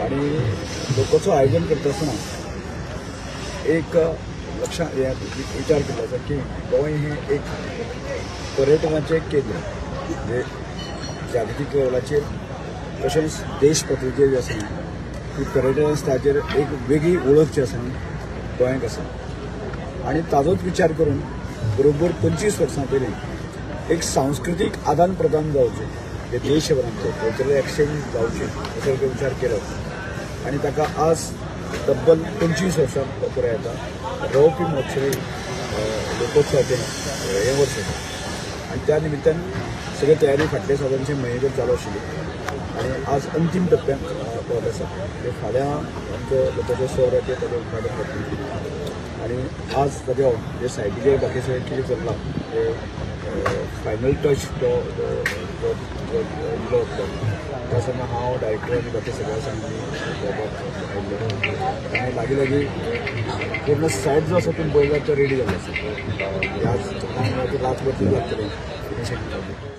आणि लोकांचं आयोजन करता आसतना एक लक्षात विचार केला की गोंय हे एक पर्यटनाचें केंद्र म्हणजे जागतीक लेवलाचेर तशेंच देश पातळीचेर जे आसा ती पर्यटन स्थळाचेर एक वेगळी वळख जी आसा गोंयांत आसा आणि ताजोच विचार करून बरोबर 25 वर्सां पयलीं एक सांस्कृतीक आदान प्रदान जावचें जे देशभरांचें कल्चरल एक्सचेंज जावचें असो विचार केलो आणि ताका आज तब्बल 25 वर्सां पुराय येता रवपी महोत्सवी लोकोत्सवाचें हें वर्स आसा आणि त्या निमित्तान सगळे तयारी फाटले साधारणचे म्हयनेभर चालू आशिल्ली आणि आज अंतीम टप्प्याक पावत आसा ते फाल्यां आमचो लोकोत्सव सोहळ्याचेर ताचें उद्घाटन जातलें आणि आज ताज्या जे सायडीचे बाकी सगळें कितें चल्लां ते फायनल टच तो दिलो वता त्या सगळ्या हांव डायरेक्टर आनी बाकी सगळ्या सांगली आनी लागीं लागीं पूर्ण सायट जो आसा तो पयला तो रेडी जाल्लो आसा ह्याच रातभर लागतलें फिनिशींग